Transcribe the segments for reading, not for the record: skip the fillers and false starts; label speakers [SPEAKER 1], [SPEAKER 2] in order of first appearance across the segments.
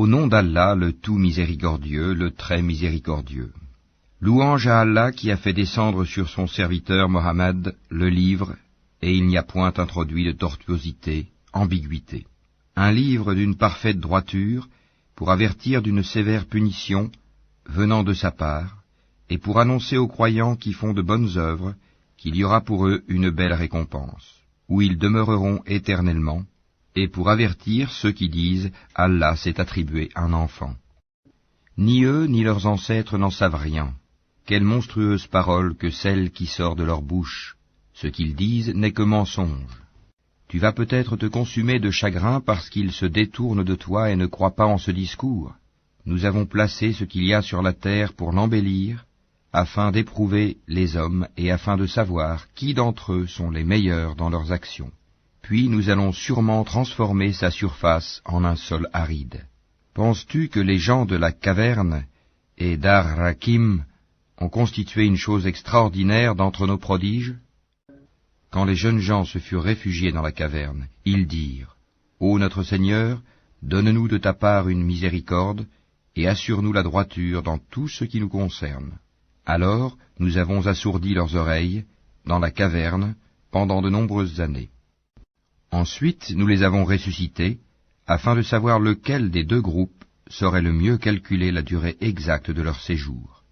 [SPEAKER 1] Au nom d'Allah, le tout miséricordieux, le très miséricordieux. Louange à Allah qui a fait descendre sur son serviteur Mohammed le livre, et il n'y a point introduit de tortuosité, ambiguïté. Un livre d'une parfaite droiture, pour avertir d'une sévère punition, venant de sa part, et pour annoncer aux croyants qui font de bonnes œuvres, qu'il y aura pour eux une belle récompense, où ils demeureront éternellement, et pour avertir ceux qui disent « Allah s'est attribué un enfant ». Ni eux ni leurs ancêtres n'en savent rien. Quelle monstrueuse parole que celle qui sort de leur bouche. Ce qu'ils disent n'est que mensonge. Tu vas peut-être te consumer de chagrin parce qu'ils se détournent de toi et ne croient pas en ce discours. Nous avons placé ce qu'il y a sur la terre pour l'embellir, afin d'éprouver les hommes et afin de savoir qui d'entre eux sont les meilleurs dans leurs actions. Puis nous allons sûrement transformer sa surface en un sol aride. Penses-tu que les gens de la caverne et d'Ar-Rakim ont constitué une chose extraordinaire d'entre nos prodiges? Quand les jeunes gens se furent réfugiés dans la caverne, ils dirent « Ô notre Seigneur, donne-nous de ta part une miséricorde, et assure-nous la droiture dans tout ce qui nous concerne. » Alors nous avons assourdi leurs oreilles, dans la caverne, pendant de nombreuses années. Ensuite nous les avons ressuscités, afin de savoir lequel des deux groupes saurait le mieux calculer la durée exacte de leur séjour.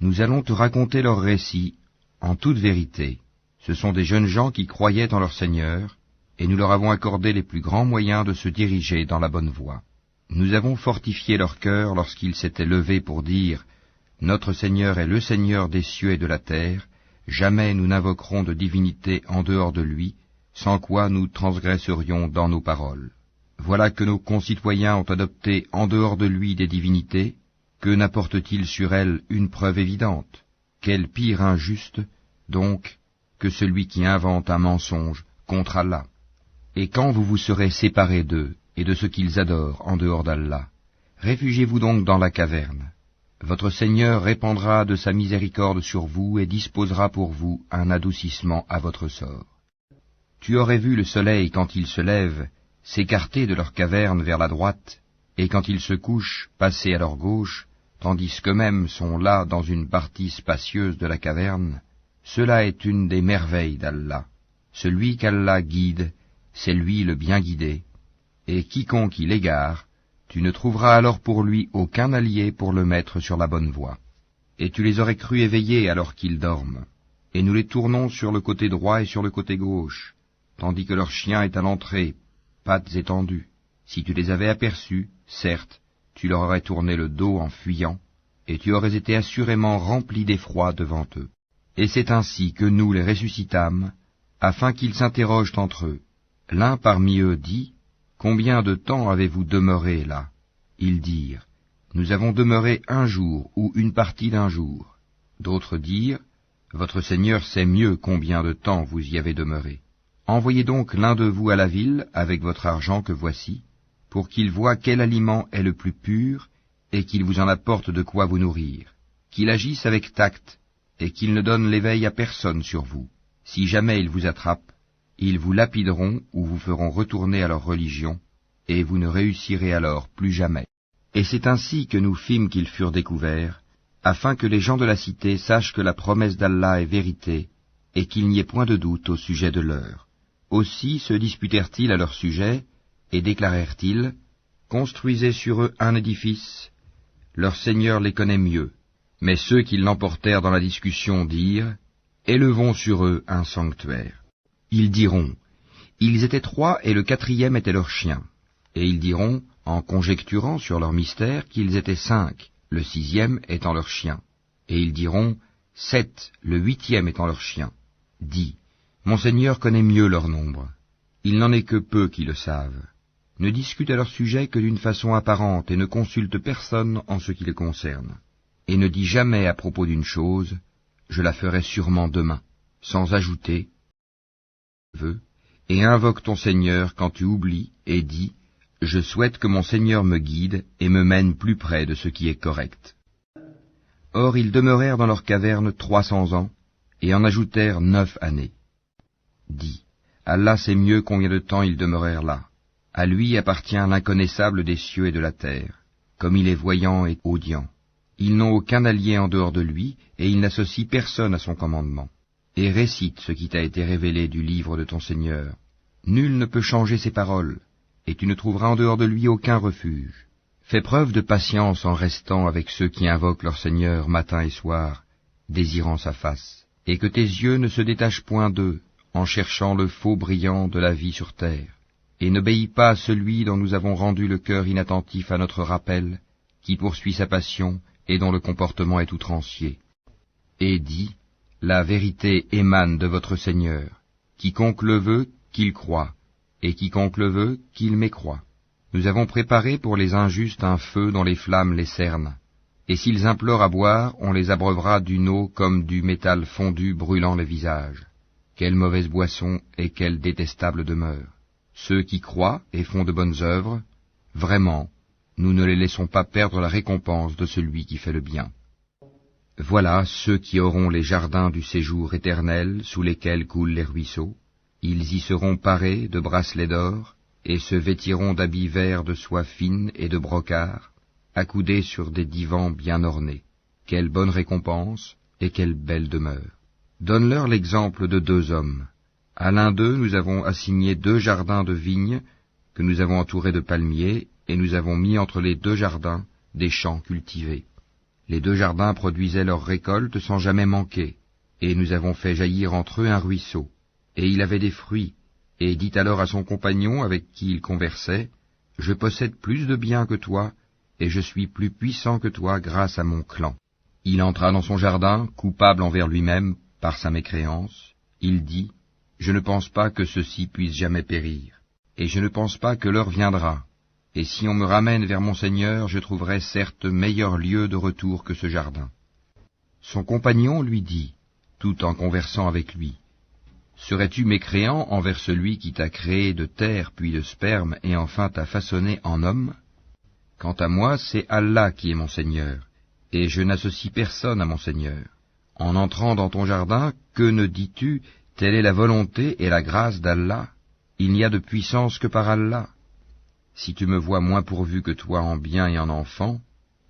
[SPEAKER 1] Nous allons te raconter leur récit, en toute vérité. Ce sont des jeunes gens qui croyaient en leur Seigneur, et nous leur avons accordé les plus grands moyens de se diriger dans la bonne voie. Nous avons fortifié leur cœur lorsqu'ils s'étaient levés pour dire « Notre Seigneur est le Seigneur des cieux et de la terre, jamais nous n'invoquerons de divinité en dehors de lui, sans quoi nous transgresserions dans nos paroles. Voilà que nos concitoyens ont adopté en dehors de lui des divinités, que n'apporte-t-il sur elles une preuve évidente? Quel pire injuste, donc, que celui qui invente un mensonge contre Allah. Et quand vous vous serez séparés d'eux et de ce qu'ils adorent en dehors d'Allah, réfugiez-vous donc dans la caverne. Votre Seigneur répandra de sa miséricorde sur vous et disposera pour vous un adoucissement à votre sort. Tu aurais vu le soleil quand il se lève s'écarter de leur caverne vers la droite, et quand il se couche passer à leur gauche, tandis qu'eux-mêmes sont là dans une partie spacieuse de la caverne. Cela est une des merveilles d'Allah. Celui qu'Allah guide, c'est lui le bien guidé, et quiconque il égare, tu ne trouveras alors pour lui aucun allié pour le mettre sur la bonne voie. Et tu les aurais crus éveillés alors qu'ils dorment, et nous les tournons sur le côté droit et sur le côté gauche, tandis que leur chien est à l'entrée, pattes étendues. Si tu les avais aperçus, certes, tu leur aurais tourné le dos en fuyant, et tu aurais été assurément rempli d'effroi devant eux. Et c'est ainsi que nous les ressuscitâmes, afin qu'ils s'interrogent entre eux. L'un parmi eux dit, « Combien de temps avez-vous demeuré là ?» Ils dirent, « Nous avons demeuré un jour ou une partie d'un jour. » D'autres dirent, « Votre Seigneur sait mieux combien de temps vous y avez demeuré. Envoyez donc l'un de vous à la ville avec votre argent que voici, pour qu'il voie quel aliment est le plus pur, et qu'il vous en apporte de quoi vous nourrir, qu'il agisse avec tact, et qu'il ne donne l'éveil à personne sur vous. Si jamais ils vous attrapent, ils vous lapideront ou vous feront retourner à leur religion, et vous ne réussirez alors plus jamais. » Et c'est ainsi que nous fîmes qu'ils furent découverts, afin que les gens de la cité sachent que la promesse d'Allah est vérité, et qu'il n'y ait point de doute au sujet de l'heure. Aussi se disputèrent-ils à leur sujet, et déclarèrent-ils, « Construisez sur eux un édifice, leur Seigneur les connaît mieux. » Mais ceux qui l'emportèrent dans la discussion dirent, « Élevons sur eux un sanctuaire. » Ils diront, « Ils étaient 3 et le 4e était leur chien. » Et ils diront, en conjecturant sur leur mystère, qu'ils étaient 5, le 6e étant leur chien. Et ils diront, 7, le 8e étant leur chien. Dis, mon Seigneur connaît mieux leur nombre. Il n'en est que peu qui le savent. Ne discute à leur sujet que d'une façon apparente et ne consulte personne en ce qui les concerne. Et ne dis jamais à propos d'une chose, je la ferai sûrement demain, sans ajouter, et invoque ton Seigneur quand tu oublies et dis, je souhaite que mon Seigneur me guide et me mène plus près de ce qui est correct. Or ils demeurèrent dans leur caverne 300 ans, et en ajoutèrent 9 années. Dis, Allah sait mieux combien de temps ils demeurèrent là. À lui appartient l'inconnaissable des cieux et de la terre, comme il est voyant et audient. Ils n'ont aucun allié en dehors de lui, et il n'associe personne à son commandement. Et récite ce qui t'a été révélé du livre de ton Seigneur. Nul ne peut changer ses paroles, et tu ne trouveras en dehors de lui aucun refuge. Fais preuve de patience en restant avec ceux qui invoquent leur Seigneur matin et soir, désirant sa face, et que tes yeux ne se détachent point d'eux, en cherchant le faux brillant de la vie sur terre. Et n'obéis pas à celui dont nous avons rendu le cœur inattentif à notre rappel, qui poursuit sa passion et dont le comportement est outrancier. Et dis, la vérité émane de votre Seigneur. Quiconque le veut, qu'il croie, et quiconque le veut, qu'il mécroie. Nous avons préparé pour les injustes un feu dont les flammes les cernent. Et s'ils implorent à boire, on les abreuvera d'une eau comme du métal fondu brûlant les visages. Quelle mauvaise boisson et quelle détestable demeure. Ceux qui croient et font de bonnes œuvres, vraiment, nous ne les laissons pas perdre la récompense de celui qui fait le bien. Voilà ceux qui auront les jardins du séjour éternel sous lesquels coulent les ruisseaux. Ils y seront parés de bracelets d'or, et se vêtiront d'habits verts de soie fine et de brocart, accoudés sur des divans bien ornés. Quelle bonne récompense, et quelle belle demeure. Donne-leur l'exemple de 2 hommes. À l'un d'eux nous avons assigné 2 jardins de vignes, que nous avons entourés de palmiers, et nous avons mis entre les 2 jardins des champs cultivés. Les 2 jardins produisaient leurs récoltes sans jamais manquer, et nous avons fait jaillir entre eux un ruisseau. Et il avait des fruits, et dit alors à son compagnon avec qui il conversait, « Je possède plus de biens que toi, et je suis plus puissant que toi grâce à mon clan. » Il entra dans son jardin, coupable envers lui-même par sa mécréance. Il dit, « Je ne pense pas que ceci puisse jamais périr, et je ne pense pas que l'heure viendra. Et si on me ramène vers mon Seigneur, je trouverai certes meilleur lieu de retour que ce jardin. » Son compagnon lui dit, tout en conversant avec lui, « Serais-tu mécréant envers celui qui t'a créé de terre puis de sperme et enfin t'a façonné en homme? Quant à moi, c'est Allah qui est mon Seigneur, et je n'associe personne à mon Seigneur. En entrant dans ton jardin, que ne dis-tu, telle est la volonté et la grâce d'Allah? Il n'y a de puissance que par Allah. Si tu me vois moins pourvu que toi en biens et en enfants,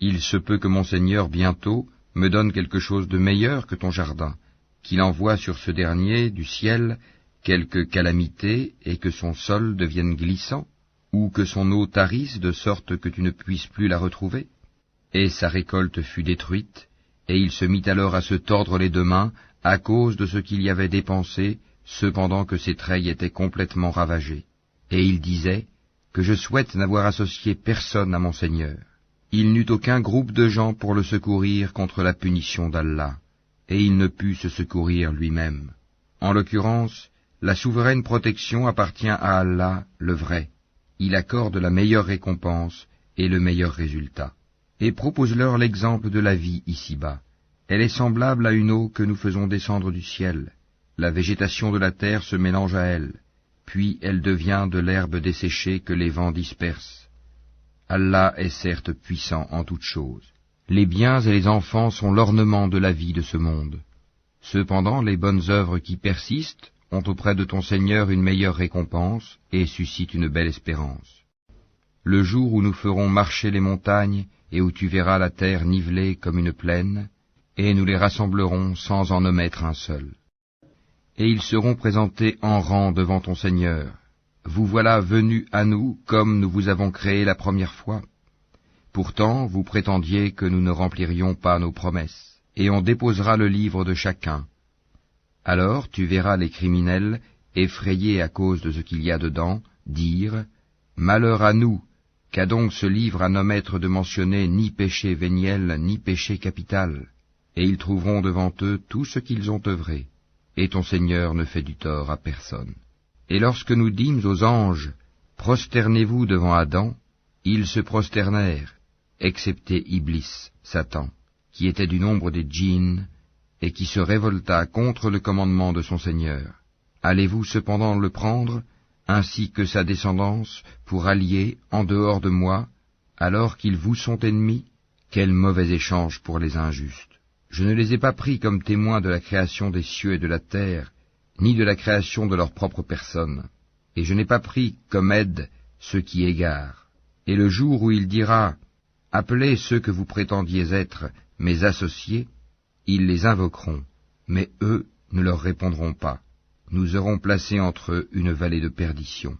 [SPEAKER 1] il se peut que mon Seigneur bientôt me donne quelque chose de meilleur que ton jardin, qu'il envoie sur ce dernier du ciel quelque calamité et que son sol devienne glissant, ou que son eau tarisse de sorte que tu ne puisses plus la retrouver. » Et sa récolte fut détruite, et il se mit alors à se tordre les 2 mains à cause de ce qu'il y avait dépensé, cependant que ses treilles étaient complètement ravagées. Et il disait, « Que je souhaite n'avoir associé personne à mon Seigneur. » Il n'eut aucun groupe de gens pour le secourir contre la punition d'Allah, et il ne put se secourir lui-même. En l'occurrence, la souveraine protection appartient à Allah, le vrai. Il accorde la meilleure récompense et le meilleur résultat. Et propose-leur l'exemple de la vie ici-bas. Elle est semblable à une eau que nous faisons descendre du ciel. La végétation de la terre se mélange à elle, puis elle devient de l'herbe desséchée que les vents dispersent. Allah est certes puissant en toutes choses. Les biens et les enfants sont l'ornement de la vie de ce monde. Cependant, les bonnes œuvres qui persistent ont auprès de ton Seigneur une meilleure récompense et suscitent une belle espérance. Le jour où nous ferons marcher les montagnes et où tu verras la terre nivelée comme une plaine, et nous les rassemblerons sans en omettre un seul. Et ils seront présentés en rang devant ton Seigneur. Vous voilà venus à nous comme nous vous avons créé la première fois. Pourtant, vous prétendiez que nous ne remplirions pas nos promesses, et on déposera le livre de chacun. Alors tu verras les criminels, effrayés à cause de ce qu'il y a dedans, dire « Malheur à nous, qu'a donc ce livre à n'omettre de mentionner ni péché véniel, ni péché capital ?» Et ils trouveront devant eux tout ce qu'ils ont œuvré, et ton Seigneur ne fait du tort à personne. Et lorsque nous dîmes aux anges, prosternez-vous devant Adam, ils se prosternèrent, excepté Iblis, Satan, qui était du nombre des djinns, et qui se révolta contre le commandement de son Seigneur. Allez-vous cependant le prendre, ainsi que sa descendance, pour allier en dehors de moi, alors qu'ils vous sont ennemis? Quel mauvais échange pour les injustes! Je ne les ai pas pris comme témoins de la création des cieux et de la terre, ni de la création de leur propre personne, et je n'ai pas pris comme aide ceux qui égarent. Et le jour où il dira « Appelez ceux que vous prétendiez être mes associés », ils les invoqueront, mais eux ne leur répondront pas. Nous aurons placé entre eux une vallée de perdition.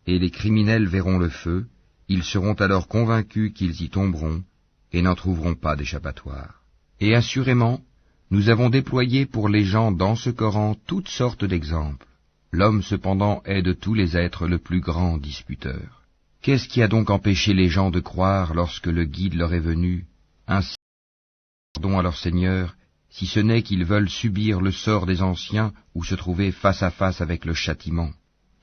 [SPEAKER 1] Et les criminels verront le feu, ils seront alors convaincus qu'ils y tomberont, et n'en trouveront pas d'échappatoire. Et assurément, nous avons déployé pour les gens dans ce Coran toutes sortes d'exemples. L'homme cependant est de tous les êtres le plus grand disputeur. Qu'est-ce qui a donc empêché les gens de croire lorsque le guide leur est venu, ainsi pardon à leur Seigneur, si ce n'est qu'ils veulent subir le sort des anciens ou se trouver face à face avec le châtiment.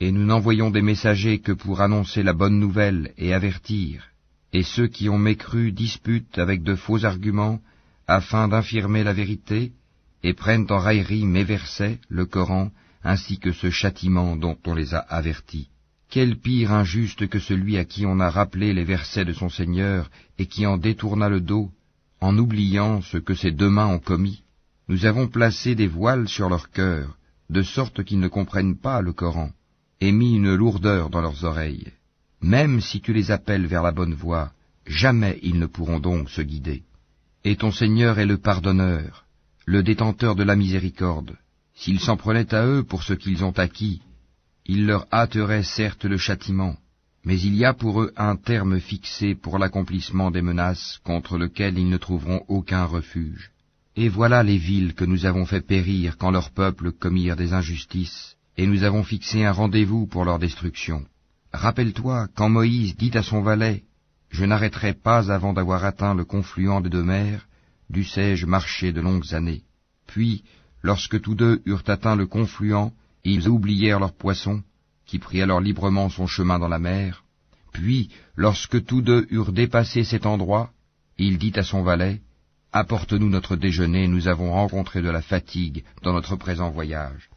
[SPEAKER 1] Et nous n'envoyons des messagers que pour annoncer la bonne nouvelle et avertir. Et ceux qui ont mécru disputent avec de faux arguments, afin d'infirmer la vérité, et prennent en raillerie mes versets, le Coran, ainsi que ce châtiment dont on les a avertis. Quel pire injuste que celui à qui on a rappelé les versets de son Seigneur, et qui en détourna le dos, en oubliant ce que ses deux mains ont commis. Nous avons placé des voiles sur leur cœur, de sorte qu'ils ne comprennent pas le Coran, et mis une lourdeur dans leurs oreilles. Même si tu les appelles vers la bonne voie, jamais ils ne pourront donc se guider. Et ton Seigneur est le pardonneur, le détenteur de la miséricorde. S'ils s'en prenaient à eux pour ce qu'ils ont acquis, il leur hâterait certes le châtiment, mais il y a pour eux un terme fixé pour l'accomplissement des menaces contre lesquelles ils ne trouveront aucun refuge. Et voilà les villes que nous avons fait périr quand leurs peuples commirent des injustices, et nous avons fixé un rendez-vous pour leur destruction. Rappelle-toi quand Moïse dit à son valet, « Je n'arrêterai pas avant d'avoir atteint le confluent des deux mers, dussé-je marcher de longues années. » Puis, lorsque tous deux eurent atteint le confluent, ils oublièrent leurs poissons, qui prit alors librement son chemin dans la mer. Puis, lorsque tous deux eurent dépassé cet endroit, il dit à son valet, « Apporte-nous notre déjeuner, nous avons rencontré de la fatigue dans notre présent voyage. »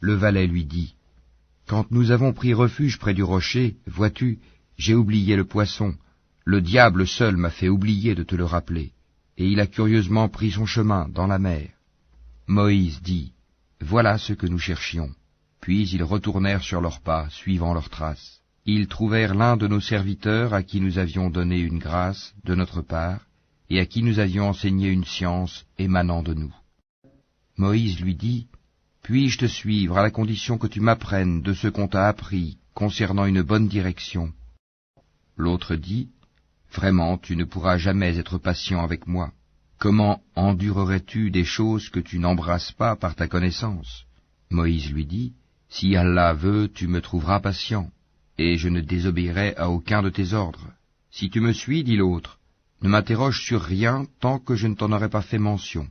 [SPEAKER 1] Le valet lui dit, « Quand nous avons pris refuge près du rocher, vois-tu, j'ai oublié le poisson. Le diable seul m'a fait oublier de te le rappeler, et il a curieusement pris son chemin dans la mer. » Moïse dit, « Voilà ce que nous cherchions. » Puis ils retournèrent sur leurs pas, suivant leurs traces. Ils trouvèrent l'un de nos serviteurs à qui nous avions donné une grâce de notre part, et à qui nous avions enseigné une science émanant de nous. Moïse lui dit, « Puis-je te suivre à la condition que tu m'apprennes de ce qu'on t'a appris concernant une bonne direction ?» L'autre dit, « Vraiment, tu ne pourras jamais être patient avec moi. Comment endurerais-tu des choses que tu n'embrasses pas par ta connaissance ?» Moïse lui dit, « Si Allah veut, tu me trouveras patient, et je ne désobéirai à aucun de tes ordres. Si tu me suis, dit l'autre, ne m'interroge sur rien tant que je ne t'en aurai pas fait mention. »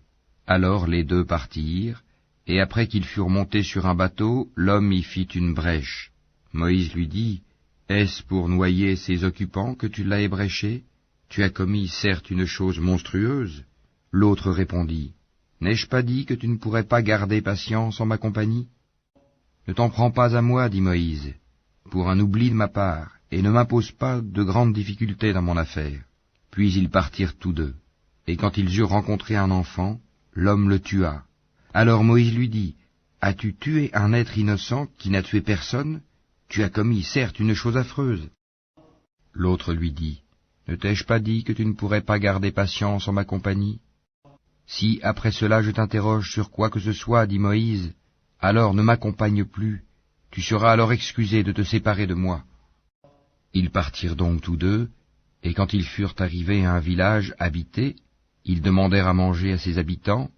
[SPEAKER 1] Alors les deux partirent, et après qu'ils furent montés sur un bateau, l'homme y fit une brèche. Moïse lui dit, « Est-ce pour noyer ses occupants que tu l'as ébréché? Tu as commis certes une chose monstrueuse. » L'autre répondit, « N'ai-je pas dit que tu ne pourrais pas garder patience en ma compagnie? » « Ne t'en prends pas à moi, dit Moïse, pour un oubli de ma part, et ne m'impose pas de grandes difficultés dans mon affaire. » Puis ils partirent tous deux, et quand ils eurent rencontré un enfant, l'homme le tua. Alors Moïse lui dit, « As-tu tué un être innocent qui n'a tué personne? Tu as commis certes une chose affreuse. » L'autre lui dit, « Ne t'ai-je pas dit que tu ne pourrais pas garder patience en ma compagnie? Si après cela je t'interroge sur quoi que ce soit, dit Moïse, alors ne m'accompagne plus, tu seras alors excusé de te séparer de moi. » Ils partirent donc tous deux, et quand ils furent arrivés à un village habité, ils demandèrent à manger à ses habitants,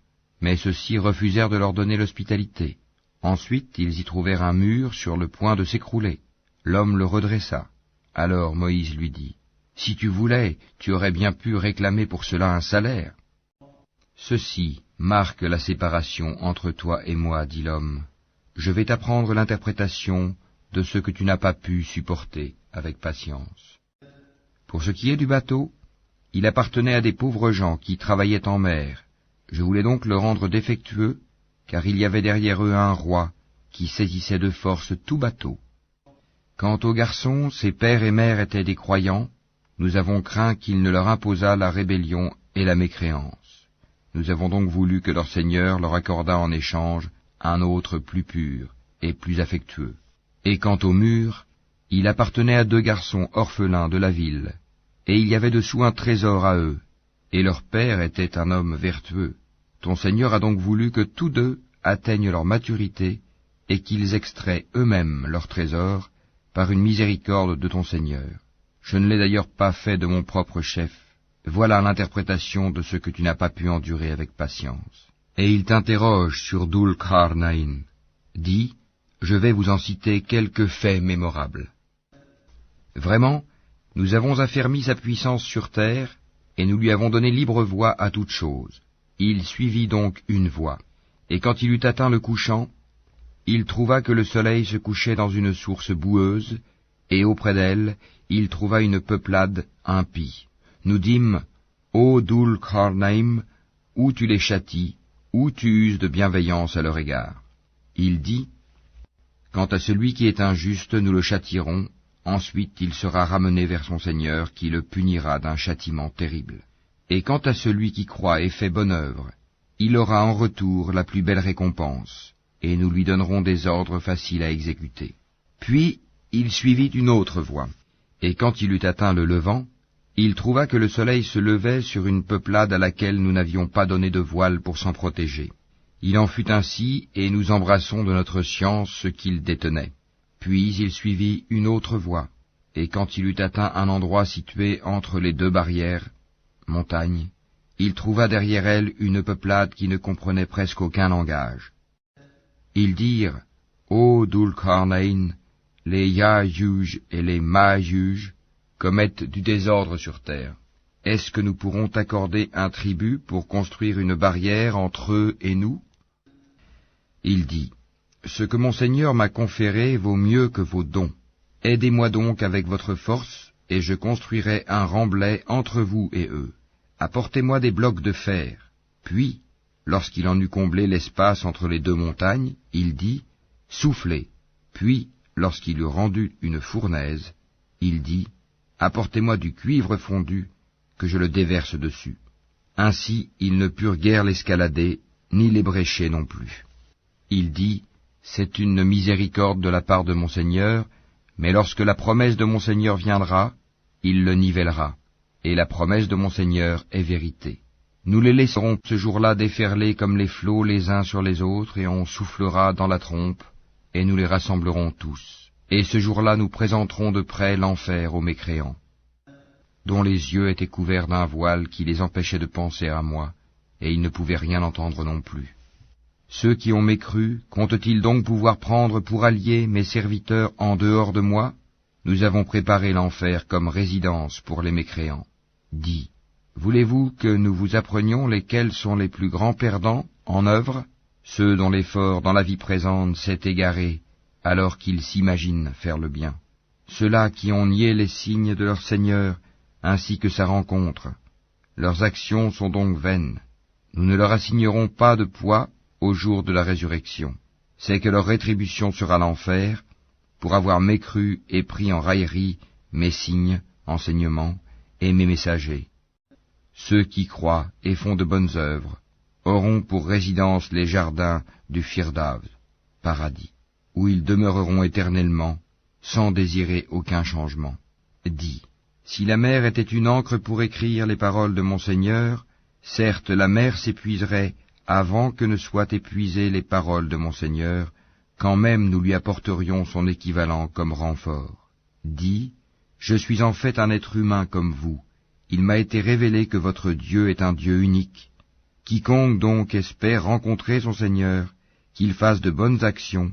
[SPEAKER 1] mais ceux-ci refusèrent de leur donner l'hospitalité. Ensuite ils y trouvèrent un mur sur le point de s'écrouler. L'homme le redressa. Alors Moïse lui dit, « Si tu voulais, tu aurais bien pu réclamer pour cela un salaire. » Ceci marque la séparation entre toi et moi, dit l'homme. Je vais t'apprendre l'interprétation de ce que tu n'as pas pu supporter avec patience. Pour ce qui est du bateau, il appartenait à des pauvres gens qui travaillaient en mer. Je voulais donc le rendre défectueux, car il y avait derrière eux un roi qui saisissait de force tout bateau. Quant aux garçons, ses pères et mères étaient des croyants, nous avons craint qu'il ne leur imposât la rébellion et la mécréance. Nous avons donc voulu que leur Seigneur leur accordât en échange un autre plus pur et plus affectueux. Et quant au mur, Il appartenait à 2 garçons orphelins de la ville, et il y avait dessous un trésor à eux, et leur père était un homme vertueux. Ton Seigneur a donc voulu que tous 2 atteignent leur maturité, et qu'ils extraient eux-mêmes leur trésor, par une miséricorde de ton Seigneur. Je ne l'ai d'ailleurs pas fait de mon propre chef. Voilà l'interprétation de ce que tu n'as pas pu endurer avec patience. Et il t'interroge sur Dhul Qarnayn. Dis, je vais vous en citer quelques faits mémorables. Vraiment, nous avons affermi sa puissance sur terre, et nous lui avons donné libre voie à toute chose. Il suivit donc une voie, et quand il eut atteint le couchant, il trouva que le soleil se couchait dans une source boueuse, et auprès d'elle, il trouva une peuplade impie. Nous dîmes, ô Dhul Qarnayn, où tu les châties, où tu uses de bienveillance à leur égard. Il dit, quant à celui qui est injuste, nous le châtierons, ensuite il sera ramené vers son Seigneur, qui le punira d'un châtiment terrible. Et quant à celui qui croit et fait bonne œuvre, il aura en retour la plus belle récompense, et nous lui donnerons des ordres faciles à exécuter. Puis il suivit une autre voie, et quand il eut atteint le levant, il trouva que le soleil se levait sur une peuplade à laquelle nous n'avions pas donné de voile pour s'en protéger. Il en fut ainsi, et nous embrassons de notre science ce qu'il détenait. Puis il suivit une autre voie, et quand il eut atteint un endroit situé entre les 2 barrières, montagnes, il trouva derrière elle une peuplade qui ne comprenait presque aucun langage. Ils dirent, ô Dhul Qarnayn, les Ya'juj et les Ma'juj commettent du désordre sur terre. Est-ce que nous pourrons t'accorder un tribut pour construire une barrière entre eux et nous? Il dit, ce que mon Seigneur m'a conféré vaut mieux que vos dons. Aidez-moi donc avec votre force, et je construirai un remblai entre vous et eux. Apportez-moi des blocs de fer. Puis, lorsqu'il en eut comblé l'espace entre les 2 montagnes, il dit, soufflez. Puis, lorsqu'il eut rendu une fournaise, il dit, apportez-moi du cuivre fondu, que je le déverse dessus. Ainsi, ils ne purent guère l'escalader, ni l'ébrécher non plus. Il dit, c'est une miséricorde de la part de mon Seigneur, mais lorsque la promesse de mon Seigneur viendra, il le nivellera, et la promesse de mon Seigneur est vérité. Nous les laisserons ce jour-là déferler comme les flots les uns sur les autres, et on soufflera dans la trompe, et nous les rassemblerons tous. Et ce jour-là nous présenterons de près l'enfer aux mécréants, dont les yeux étaient couverts d'un voile qui les empêchait de penser à moi, et ils ne pouvaient rien entendre non plus. Ceux qui ont mécru, comptent-ils donc pouvoir prendre pour alliés mes serviteurs en dehors de moi? Nous avons préparé l'enfer comme résidence pour les mécréants. Dis, voulez-vous que nous vous apprenions lesquels sont les plus grands perdants en œuvre? Ceux dont l'effort dans la vie présente s'est égaré, alors qu'ils s'imaginent faire le bien. Ceux-là qui ont nié les signes de leur Seigneur, ainsi que sa rencontre. Leurs actions sont donc vaines. Nous ne leur assignerons pas de poids au jour de la résurrection. C'est que leur rétribution sera l'enfer, pour avoir mécru et pris en raillerie mes signes, enseignements, et mes messagers. Ceux qui croient et font de bonnes œuvres auront pour résidence les jardins du Firdaus, paradis, où ils demeureront éternellement, sans désirer aucun changement. Dis, si la mer était une encre pour écrire les paroles de mon Seigneur, certes la mer s'épuiserait avant que ne soient épuisées les paroles de mon Seigneur, quand même nous lui apporterions son équivalent comme renfort. Dis, je suis en fait un être humain comme vous. Il m'a été révélé que votre Dieu est un Dieu unique. Quiconque donc espère rencontrer son Seigneur, qu'il fasse de bonnes actions,